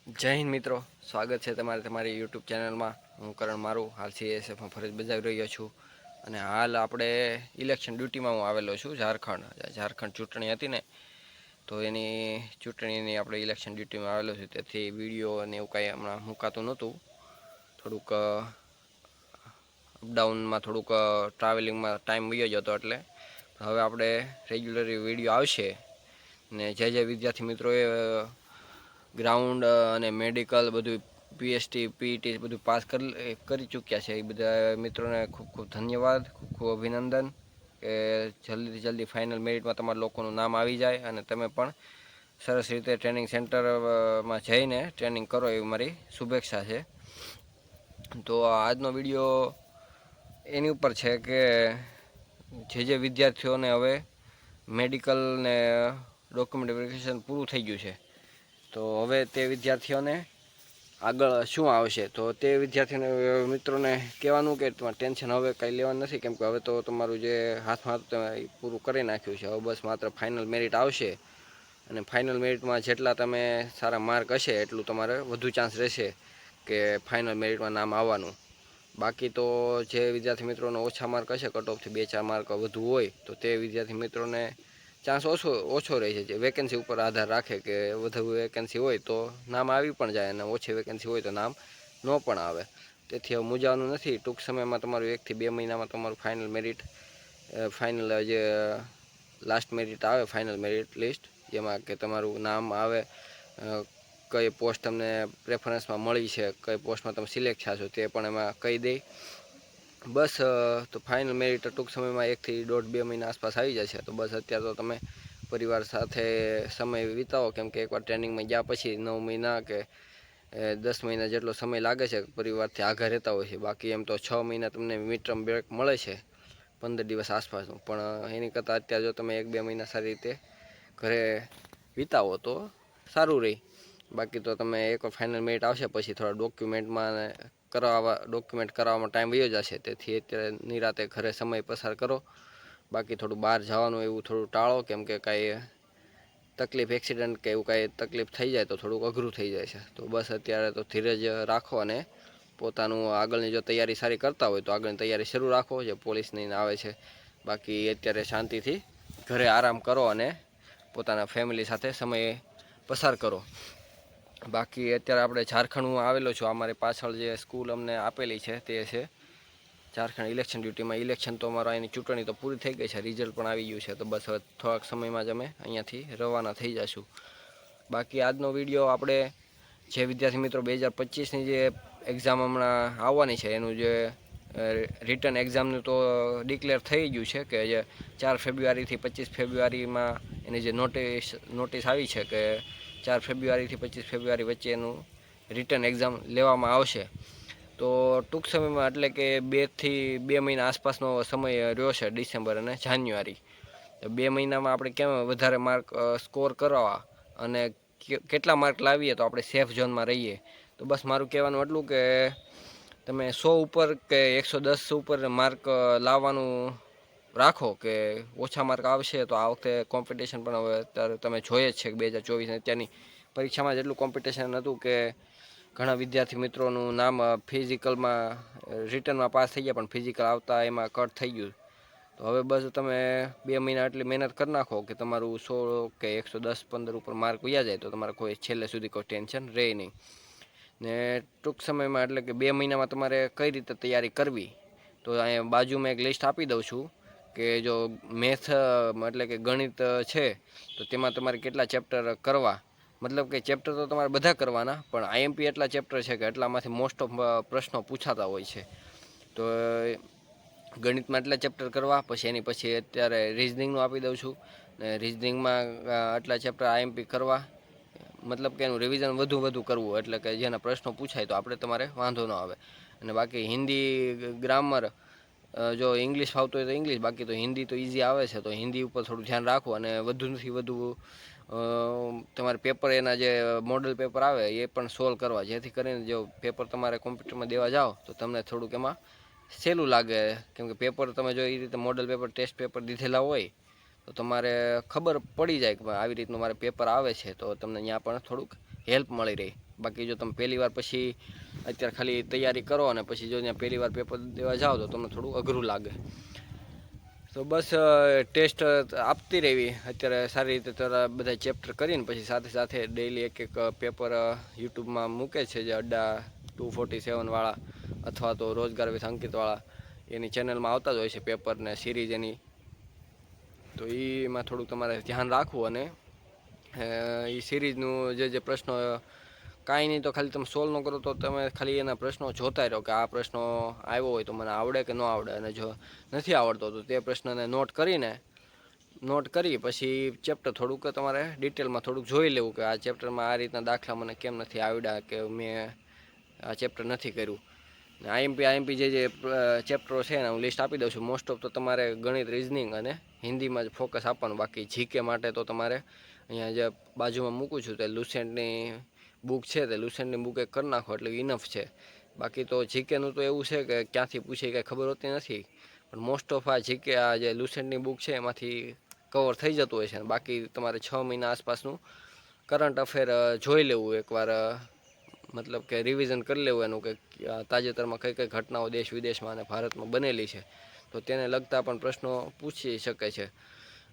જય હિન્દ મિત્રો, સ્વાગત છે તમારી યુટ્યુબ ચેનલમાં। હું કરણ મારું હાલ CSFમાં ફરજ બજાવી રહ્યો છું અને હાલ આપણે ઇલેક્શન ડ્યુટીમાં હું આવેલો છું। ઝારખંડ ચૂંટણી હતી ને, તો એની ચૂંટણીની આપણે ઇલેક્શન ડ્યુટીમાં આવેલો છું। તેથી વિડીયો અને એવું કાંઈ હમણાં મૂકાતું નહોતું, થોડુંક અપડાઉનમાં થોડુંક ટ્રાવેલિંગમાં ટાઈમ વયો જતો, એટલે હવે આપણે રેગ્યુલરી વિડીયો આવશે ને જે વિદ્યાર્થી મિત્રોએ ગ્રાઉન્ડ અને મેડિકલ બધું PST PET બધું પાસ કરી ચૂક્યા છે, એ બધા મિત્રોને ખૂબ ખૂબ ધન્યવાદ, ખૂબ ખૂબ અભિનંદન કે જલ્દીથી જલ્દી ફાઇનલ મેરિટમાં તમારા લોકોનું નામ આવી જાય અને તમે પણ સરસ રીતે ટ્રેનિંગ સેન્ટરમાં જઈને ટ્રેનિંગ કરો, એવી મારી શુભેચ્છા છે। તો આજનો વિડીયો એની ઉપર છે કે જે વિદ્યાર્થીઓને હવે મેડિકલ ને ડોક્યુમેન્ટ વેરિફિકેશન પૂરું થઈ ગયું છે, તો હવે તે વિદ્યાર્થીઓને આગળ શું આવશે। તો તે વિદ્યાર્થીઓને મિત્રોને કહેવાનું કે તમારે ટેન્શન હવે કંઈ લેવાનું નથી, કેમ કે હવે તો તમારું જે હાથમાં હતું તમે પૂરું કરી નાખ્યું છે। હવે બસ માત્ર ફાઇનલ મેરિટ આવશે અને ફાઇનલ મેરિટમાં જેટલા તમે સારા માર્ક હશે એટલું તમારે વધુ ચાન્સ રહેશે કે ફાઇનલ મેરિટમાં નામ આવવાનું। બાકી તો જે વિદ્યાર્થી મિત્રોને ઓછા માર્ક હશે, કટ ઓફથી 2-4 માર્ક વધુ હોય, તો તે વિદ્યાર્થી મિત્રોને ચાન્સ ઓછો રહે છે। જે વેકેન્સી ઉપર આધાર રાખે કે વધુ વેકેન્સી હોય તો નામ આવી પણ જાય અને ઓછી વેકેન્સી હોય તો નામ ન પણ આવે। તેથી હવે મૂંઝાવાનું નથી, ટૂંક સમયમાં તમારું 1 થી 2 મહિનામાં તમારું ફાઇનલ જે લાસ્ટ મેરિટ આવે, ફાઇનલ મેરિટ લિસ્ટ, જેમાં કે તમારું નામ આવે, કઈ પોસ્ટ તમને પ્રેફરન્સમાં મળી છે, કઈ પોસ્ટમાં તમે સિલેક્ટ થશો તે પણ એમાં કહી દે। બસ તો ફાઇનલ મેરિટ ટૂંક સમયમાં 1 થી 1.5-2 મહિના આસપાસ આવી જશે। તો બસ અત્યારે તો તમે પરિવાર સાથે સમય વિતાવો, કેમ કે એકવાર ટ્રેનિંગમાં ગયા પછી 9 મહિના કે 10 મહિના જેટલો સમય લાગે છે પરિવારથી આઘા રહેતા હોય છે। બાકી એમ તો 6 મહિના તમને મિડ ટર્મ બ્રેક મળે છે, 15 દિવસ આસપાસનું, પણ એની કરતાં અત્યારે જો તમે 1-2 મહિના સારી રીતે ઘરે વિતાવો તો સારું રહે। બાકી તો તમે એકવાર ફાઇનલ મેરિટ આવશે પછી થોડા ડોક્યુમેન્ટ કરાવવામાં ટાઈમ વયો જશે, તેથી અત્યારે નિરાતે ઘરે સમય પસાર કરો। બાકી થોડું બહાર જવાનું એવું થોડું ટાળો, કેમ કે કાંઈ તકલીફ, એક્સિડન્ટ કે એવું કાંઈ તકલીફ થઈ જાય તો થોડુંક અઘરું થઈ જાય છે। તો બસ અત્યારે તો ધીરજ રાખો અને પોતાનું આગળની જો તૈયારી સારી કરતા હોય તો આગળની તૈયારી શરૂ રાખો, જે પોલીસની આવે છે। બાકી અત્યારે શાંતિથી ઘરે આરામ કરો અને પોતાના ફેમિલી સાથે સમય પસાર કરો। બાકી અત્યારે આપણે ઝારખંડ હું આવેલો છું, અમારી પાછળ જે સ્કૂલ અમને આપેલી છે તે છે ઝારખંડ ઇલેક્શન ડ્યુટીમાં। ઇલેક્શન તો અમારા અહીંની ચૂંટણી તો પૂરી થઈ ગઈ છે, રિઝલ્ટ પણ આવી ગયું છે, તો બસ હવે થોડાક સમયમાં જ અમે અહીંયાથી રવાના થઈ જઈશું। બાકી આજનો વિડીયો આપણે જે વિદ્યાર્થી મિત્રો 2025ની જે એક્ઝામ હમણાં આવવાની છે એનું જે રિટર્ન એક્ઝામનું તો ડિક્લેર થઈ ગયું છે કે જે 4 ફેબ્રુઆરીથી 25 ફેબ્રુઆરીમાં એની જે નોટિસ આવી છે કે 4 ફેબ્રુઆરીથી 25 ફેબ્રુઆરી વચ્ચે એનું રિટર્ન એક્ઝામ લેવામાં આવશે। તો ટૂંક સમયમાં, એટલે કે 2 થી 2 મહિના આસપાસનો સમય રહ્યો છે, ડિસેમ્બર અને જાન્યુઆરી। તો 2 મહિનામાં આપણે કેમ વધારે માર્ક સ્કોર કરવા અને કેટલા માર્ક લાવીએ તો આપણે સેફ ઝોનમાં રહીએ। તો બસ મારું કહેવાનું એટલું કે તમે 100 ઉપર કે 110 ઉપર માર્ક લાવવાનું રાખો, કે ઓછા માર્ક આવશે તો આ વખતે કોમ્પિટિશન પણ હવે અત્યારે તમે જોઈએ જ છે કે 2024 અત્યારની પરીક્ષામાં જેટલું કોમ્પિટિશન હતું કે ઘણા વિદ્યાર્થી મિત્રોનું નામ ફિઝિકલમાં રિટર્નમાં પાસ થઈ ગયા, પણ ફિઝિકલ આવતા એમાં કટ થઈ ગયું। તો હવે બસ તમે 2 મહિના એટલી મહેનત કરી નાખો કે તમારું 100 કે 110-15 ઉપર માર્ક વ્યા જાય તો તમારે કોઈ છેલ્લે સુધી કોઈ ટેન્શન રહે નહીં। ને ટૂંક સમયમાં, એટલે કે 2 મહિનામાં તમારે કઈ રીતે તૈયારી કરવી, તો અહીંયા બાજુમાં એક લિસ્ટ આપી દઉં છું કે જો મેથ એટલે કે ગણિત છે તો તેમાં તમારે કેટલા ચેપ્ટર કરવા, મતલબ કે ચેપ્ટર તો તમારે બધા કરવાના, પણ IMP એટલા ચેપ્ટર છે કે એટલામાંથી મોસ્ટ ઓફ પ્રશ્નો પૂછાતા હોય છે। તો ગણિતમાં એટલા ચેપ્ટર કરવા, પછી એની પછી અત્યારે રિઝનિંગનું આપી દઉં છું, ને રિઝનિંગમાં આટલા ચેપ્ટર IMP કરવા, મતલબ કે એનું રિવિઝન વધુ કરવું, એટલે કે જેના પ્રશ્નો પૂછાય તો આપણે તમારે વાંધો ન આવે। અને બાકી હિન્દી ગ્રામર, જો ઇંગ્લિશ ફાવતું હોય તો ઇંગ્લિશ, બાકી તો હિન્દી તો ઇઝી આવે છે, તો હિન્દી ઉપર થોડું ધ્યાન રાખવું અને વધુથી વધુ તમારે પેપર, એના જે મોડલ પેપર આવે એ પણ સોલ્વ કરવા, જેથી કરીને જો પેપર તમારે કોમ્પ્યુટરમાં દેવા જાઓ તો તમને થોડુંક એમાં સહેલું લાગે, કેમ કે પેપર તમે જો એ રીતે મોડલ પેપર, ટેસ્ટ પેપર દીધેલા હોય તો તમારે ખબર પડી જાય કે આવી રીતનું મારે પેપર આવે છે, તો તમને ત્યાં પણ થોડુંક હેલ્પ મળી રહે. બાકી જો તમે પહેલી વાર પછી અત્યારે ખાલી તૈયારી કરો અને પછી જો ત્યાં પહેલી વાર પેપર દેવા જાઓ તો તમને થોડું અઘરું લાગે. તો બસ ટેસ્ટ આપતી રહેવી. અત્યારે સારી રીતે તારા બધા ચેપ્ટર કરીને પછી સાથે સાથે ડેઈલી એક પેપર યુટ્યુબમાં મૂકે છે, જે અડ્ડા 247વાળા અથવા તો રોજગાર વિથ અંકિતવાળા એની ચેનલમાં આવતા જ હોય છે પેપર ને સિરીઝ એની. તો એમાં થોડુંક તમારે ધ્યાન રાખવું અને એ સિરીઝનું જે પ્રશ્નો કાંઈ નહીં તો ખાલી તમે સોલ્વ ન કરો તો તમે ખાલી એના પ્રશ્નો જોતા રહો કે આ પ્રશ્નો આવ્યો હોય તો મને આવડે કે ન આવડે, અને જો નથી આવડતો તો તે પ્રશ્નને નોટ કરી પછી ચેપ્ટર થોડુંક તમારે ડિટેલમાં થોડુંક જોઈ લેવું કે આ ચેપ્ટરમાં આ રીતના દાખલા મને કેમ નથી આવડ્યા કે મેં આ ચેપ્ટર નથી કર્યું. આઈએમપી જે ચેપ્ટરો છે એને હું લિસ્ટ આપી દઉં છું. મોસ્ટ ઓફ તો તમારે ગણિત, રિઝનિંગ અને હિન્દીમાં જ ફોકસ આપવાનું. બાકી જીકે માટે તો તમારે અહીંયા જે બાજુમાં મૂકું છું તે લુસેન્ટની બુક છે, તે લુસેન્ટની બુક એક કરી નાખો એટલે ઇનફ છે. બાકી તો જીકેનું તો એવું છે કે ક્યાંથી પૂછે કાંઈ ખબર હોતી નથી, પણ મોસ્ટ ઓફ આ જીકે આ જે લુસેન્ટની બુક છે એમાંથી કવર થઈ જતું હોય છે. બાકી તમારે 6 મહિના આસપાસનું કરંટ અફેર જોઈ લેવું એકવાર, મતલબ કે રિવિઝન કરી લેવું એનું કે તાજેતરમાં કઈ કઈ ઘટનાઓ દેશ વિદેશમાં અને ભારતમાં બનેલી છે, તો તેને લગતા પણ પ્રશ્નો પૂછી શકે છે.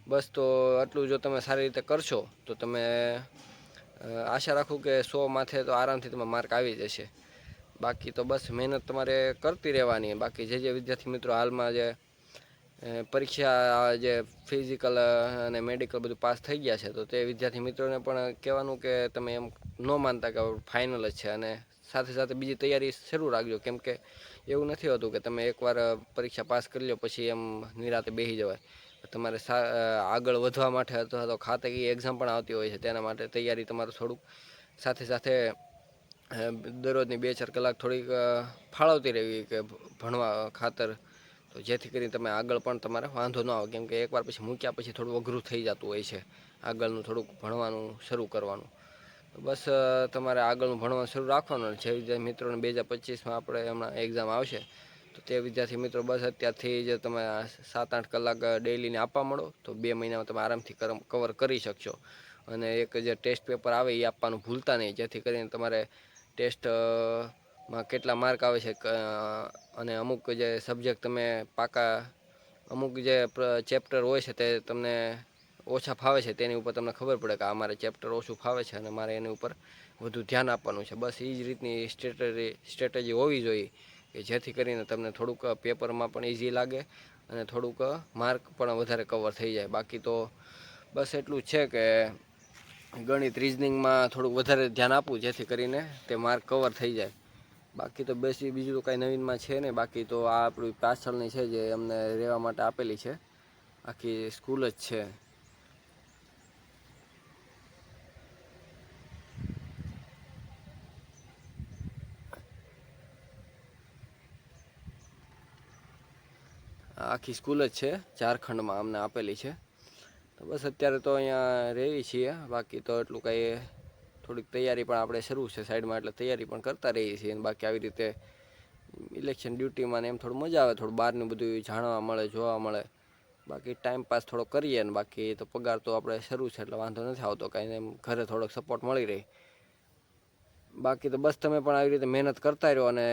બસ તો આટલું જો તમે સારી રીતે કરશો તો તમે આશા રાખું કે 100 માથે તો આરામથી તમે માર્ક આવી જશે. બાકી તો બસ મહેનત તમારે કરતી રહેવાની. બાકી જે વિદ્યાર્થી મિત્રો હાલમાં જે પરીક્ષા જે ફિઝિકલ અને મેડિકલ બધું પાસ થઈ ગયા છે, તો તે વિદ્યાર્થી મિત્રોને પણ કહેવાનું કે તમે એમ ન માનતા કે ફાઇનલ જ છે, અને સાથે સાથે બીજી તૈયારી શરૂ રાખજો. કેમ કે એવું નથી હોતું કે તમે એકવાર પરીક્ષા પાસ કરી લો પછી એમ નિરાતે બેસી જવાય. તમારે આગળ વધવા માટે અથવા તો ખાતાકીય એક્ઝામ પણ આવતી હોય છે, તેના માટે તૈયારી તમારે થોડુંક સાથે સાથે દરરોજની 2-4 કલાક થોડીક ફાળવતી રહેવી કે ભણવા ખાતર, તો જેથી કરીને તમે આગળ પણ તમારે વાંધો ન આવે. કેમ કે એકવાર પછી મૂક્યા પછી થોડું અઘરું થઈ જતું હોય છે આગળનું થોડુંક ભણવાનું શરૂ કરવાનું. બસ તમારે આગળનું ભણવાનું શરૂ રાખવાનું. જે વિદ્યાર્થી મિત્રોને 2025માં આપણે હમણાં એક્ઝામ આવશે તો તે વિદ્યાર્થી મિત્રો બસ અત્યારથી જ તમે 7-8 કલાક ડેઈલીને આપવા મળો તો 2 મહિનામાં તમે આરામથી કવર કરી શકશો. અને એક જે ટેસ્ટ પેપર આવે એ આપવાનું ભૂલતા નહીં, જેથી કરીને તમારે ટેસ્ટમાં કેટલા માર્ક આવે છે અને અમુક જે સબ્જેક્ટ તમે પાકા અમુક જે ચેપ્ટર હોય છે તે તમને ઓછા ફાવે છે તેની ઉપર તમને ખબર પડે કે આ મારે ચેપ્ટર ઓછું ફાવે છે અને મારે એની ઉપર વધુ ધ્યાન આપવાનું છે. બસ એ જ રીતની સ્ટ્રેટેજી હોવી જોઈએ કે જેથી કરીને તમને થોડુંક પેપરમાં પણ ઇઝી લાગે અને થોડુંક માર્ક પણ વધારે કવર થઈ જાય. બાકી તો બસ એટલું જ છે કે ગણિત, રિઝનિંગમાં થોડુંક વધારે ધ્યાન આપવું જેથી કરીને તે માર્ક કવર થઈ જાય. બાકી તો બીજું તો કાંઈ નવીનમાં છે નહીં. બાકી તો આ આપણી પાછળની છે જે અમને રહેવા માટે આપેલી છે, આખી સ્કૂલ જ છે. આખી સ્કૂલ જ છે, ઝારખંડમાં અમને આપેલી છે. તો બસ અત્યારે તો અહીંયા રહીએ છીએ. બાકી તો એટલું કાંઈ થોડીક તૈયારી પણ આપણે શરૂ છે સાઈડમાં, એટલે તૈયારી પણ કરતા રહીએ છીએ. બાકી આવી રીતે ઇલેક્શન ડ્યુટીમાં ને એમ થોડું મજા આવે, થોડું બહારનું બધું જાણવા મળે, જોવા મળે. બાકી ટાઈમ પાસ થોડો કરીએ ને બાકી તો પગાર તો આપણે શરૂ છે એટલે વાંધો નથી આવતો કાંઈ, એમ ઘરે થોડોક સપોર્ટ મળી રહે. બાકી તો બસ તમે પણ આવી રીતે મહેનત કરતા રહો અને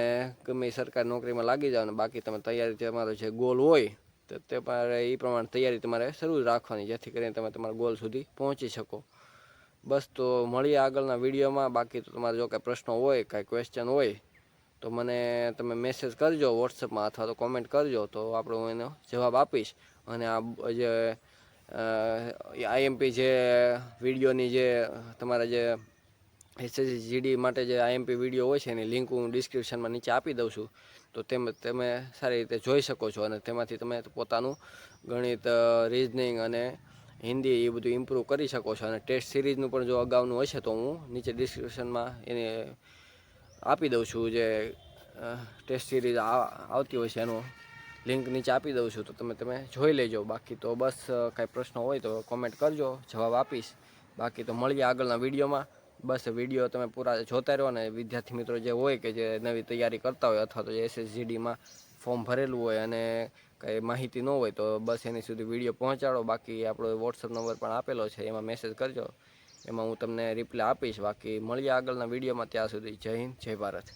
ગમે એ સરકારી નોકરીમાં લાગી જાઓ. ને બાકી તમે તૈયારી તમારો જે ગોલ હોય તો તે એ પ્રમાણે તૈયારી તમારે શરૂ રાખવાની, જેથી કરીને તમે તમારા ગોલ સુધી પહોંચી શકો. બસ તો મળીએ આગળના વિડીયોમાં. બાકી તો તમારે જો કાંઈ પ્રશ્નો હોય, કાંઈ ક્વેશ્ચન હોય તો મને તમે મેસેજ કરજો વોટ્સઅપમાં અથવા તો કોમેન્ટ કરજો, તો આપણે હું એનો જવાબ આપીશ. અને આ જે આઈએમપી જે વિડીયોની જે તમારા જે એસએસસી જીડી માટે જે આઈએમપી વિડીયો હોય છે એની લિંક હું ડિસ્ક્રિપ્શનમાં નીચે આપી દઉં છું, તો તમે સારી રીતે જોઈ શકો છો. અને તેમાંથી તમે પોતાનું ગણિત, રિઝનિંગ અને હિન્દી એ બધું ઇમ્પ્રૂવ કરી શકો છો. અને ટેસ્ટ સિરીઝનું પણ જો અગાઉનું હશે તો હું નીચે ડિસ્ક્રિપ્શનમાં એને આપી દઉં છું, જે ટેસ્ટ સિરીઝ આવતી હોય છે એનું લિંક નીચે આપી દઉં છું, તો તમે જોઈ લેજો. બાકી તો બસ કાંઈ પ્રશ્ન હોય તો કોમેન્ટ કરજો, જવાબ આપીશ. બાકી તો મળીએ આગળના વિડીયોમાં. બસ વિડીયો તમે પૂરા જોતા રહો. અને વિદ્યાર્થી મિત્રો જે હોય કે જે નવી તૈયારી કરતા હોય અથવા તો જે એસએસજીડીમાં ફોર્મ ભરેલું હોય અને કંઈ માહિતી ન હોય તો બસ એની સુધી વિડીયો પહોંચાડો. બાકી આપણો વોટ્સઅપ નંબર પણ આપેલો છે, એમાં મેસેજ કરજો એમાં હું તમને રિપ્લાય આપીશ. બાકી મળીએ આગળના વિડીયોમાં. ત્યાં સુધી જય હિન્દ, જય ભારત.